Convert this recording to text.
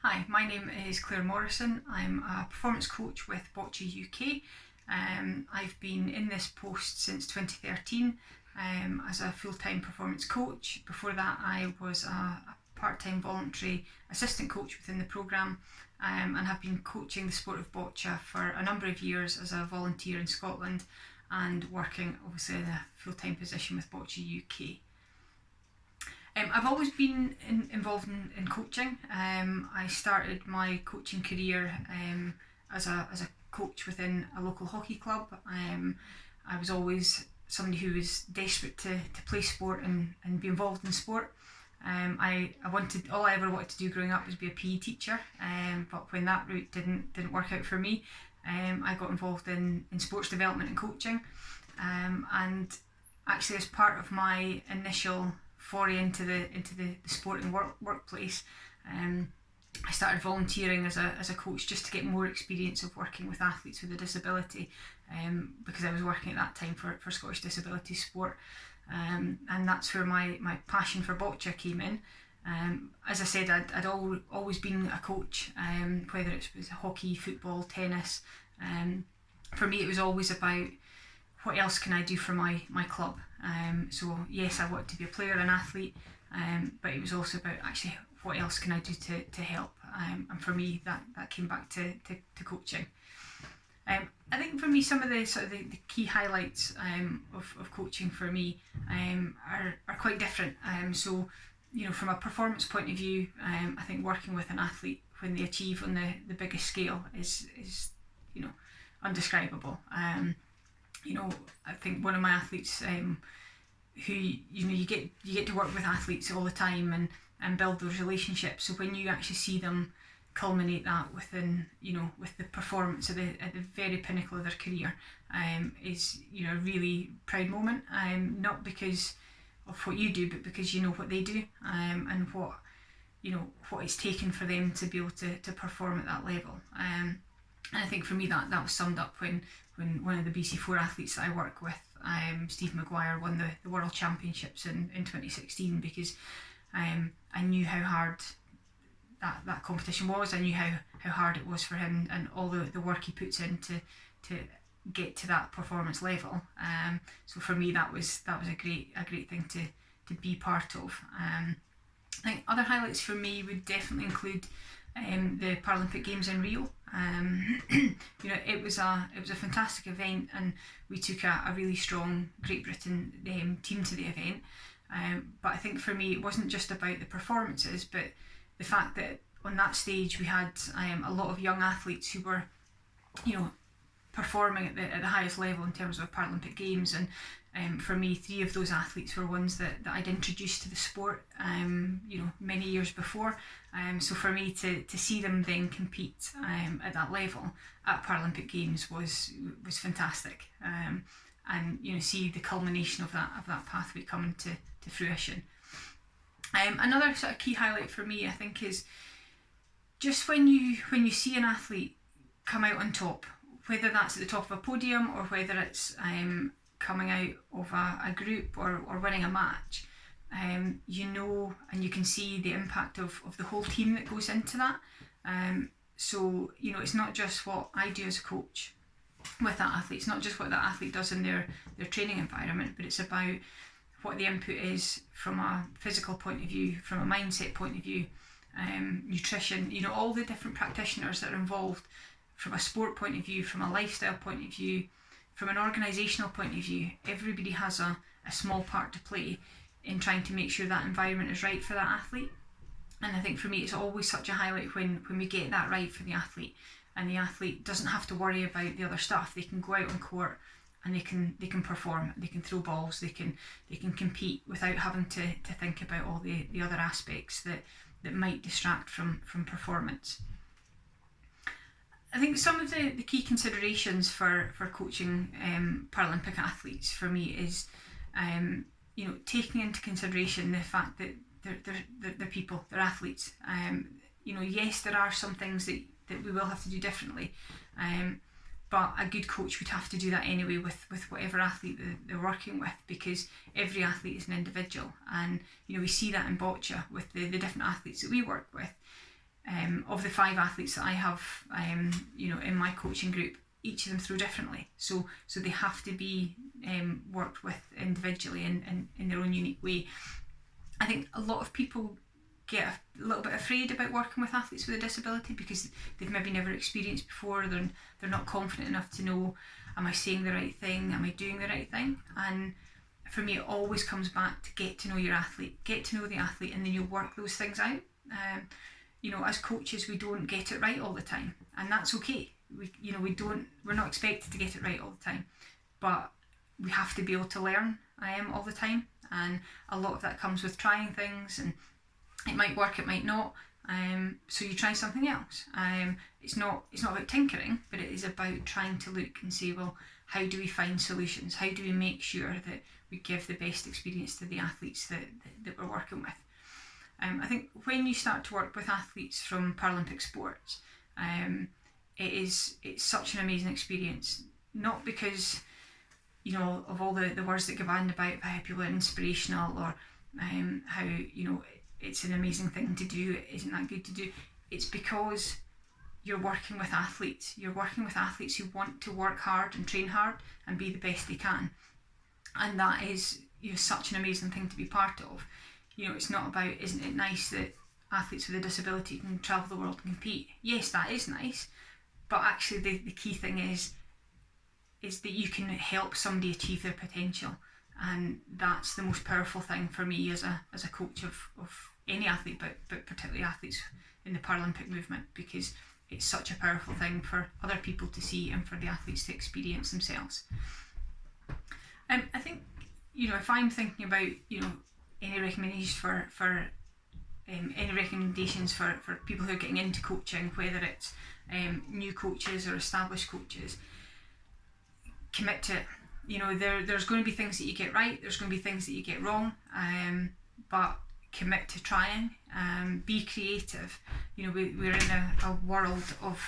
Hi, my name is Claire Morrison. I'm a performance coach with Boccia UK. I've been in this post since 2013 as a full-time performance coach. Before that, I was a part-time voluntary assistant coach within the programme and have been coaching the sport of boccia for a number of years as a volunteer in Scotland and working obviously in a full-time position with Boccia UK. I've always been involved in coaching. I started my coaching career as a coach within a local hockey club. I was always somebody who was desperate to play sport and be involved in sport. All I ever wanted to do growing up was be a PE teacher, but when that route didn't work out for me, I got involved in sports development and coaching, and actually as part of my initial foray into the sporting workplace, I started volunteering as a coach just to get more experience of working with athletes with a disability, because I was working at that time for Scottish Disability Sport, and that's where my passion for boccia came in. As I said, I'd always been a coach, whether it was hockey, football, tennis. For me, it was always about what else can I do for my club. So yes, I wanted to be a player, an athlete, but it was also about actually what else can I do to help. And for me, that came back to coaching. I think for me, some of the key highlights of coaching for me are quite different. So, from a performance point of view, I think working with an athlete when they achieve on the biggest scale is undescribable. I think one of my athletes, who you get to work with athletes all the time and build those relationships. So when you actually see them culminate that within with the performance at the very pinnacle of their career, is a really proud moment. Not because of what you do, but because you know what they do, and what it's taken for them to be able to perform at that level. And I think for me that was summed up when one of the BC4 athletes that I work with, Steve Maguire, won the World Championships in 2016, because I knew how hard that competition was. I knew how hard it was for him and all the work he puts in to get to that performance level. So for me that was a great thing to be part of. I think other highlights for me would definitely include the Paralympic Games in Rio. It was a fantastic event, and we took a really strong Great Britain team to the event. But I think for me it wasn't just about the performances, but the fact that on that stage we had a lot of young athletes who were performing at the highest level in terms of Paralympic Games, and for me 3 of those athletes were ones that I'd introduced to the sport many years before. So for me to see them then compete at that level at Paralympic Games was fantastic, and see the culmination of that pathway coming to fruition. Another sort of key highlight for me, I think, is just when you see an athlete come out on top, whether that's at the top of a podium or whether it's coming out of a group or winning a match, and you can see the impact of the whole team that goes into that. So it's not just what I do as a coach with that athlete, it's not just what that athlete does in their training environment, but it's about what the input is from a physical point of view, from a mindset point of view, nutrition, all the different practitioners that are involved from a sport point of view, from a lifestyle point of view, from an organisational point of view. Everybody has a small part to play in trying to make sure that environment is right for that athlete. And I think for me it's always such a highlight when we get that right for the athlete, and the athlete doesn't have to worry about the other stuff. They can go out on court and they can perform, they can throw balls, they can compete without having to think about all the other aspects that might distract from performance. I think some of the key considerations for coaching Paralympic athletes for me is taking into consideration the fact that they're people, they're athletes. Yes, there are some things that we will have to do differently, but a good coach would have to do that anyway with whatever athlete they're working with, because every athlete is an individual, and we see that in boccia with the different athletes that we work with. of the 5 athletes that I have, in my coaching group, each of them throw differently. So they have to be worked with individually and in their own unique way. I think a lot of people get a little bit afraid about working with athletes with a disability because they've maybe never experienced before. They're not confident enough to know, am I saying the right thing? Am I doing the right thing? And for me, it always comes back to get to know your athlete, get to know the athlete, and then you work those things out. As coaches, we don't get it right all the time, and that's okay. We're not expected to get it right all the time, but we have to be able to learn all the time, and a lot of that comes with trying things, and it might work, it might not. So you try something else. It's not about tinkering, but it is about trying to look and say, well, how do we find solutions? How do we make sure that we give the best experience to the athletes that we're working with? I think when you start to work with athletes from Paralympic sports, it's such an amazing experience. Not because of all the words that go on about how people are inspirational or how it's an amazing thing to do, isn't that good to do? It's because you're working with athletes. You're working with athletes who want to work hard and train hard and be the best they can, and that is such an amazing thing to be part of. It's not about, isn't it nice that athletes with a disability can travel the world and compete? Yes, that is nice, but actually the key thing is that you can help somebody achieve their potential, and that's the most powerful thing for me as a coach of any athlete, but particularly athletes in the Paralympic movement, because it's such a powerful thing for other people to see and for the athletes to experience themselves. I think if I'm thinking about any recommendations for people who are getting into coaching, whether it's new coaches or established coaches, commit to it. There's going to be things that you get right, there's going to be things that you get wrong, but commit to trying. Be creative. We're in a world of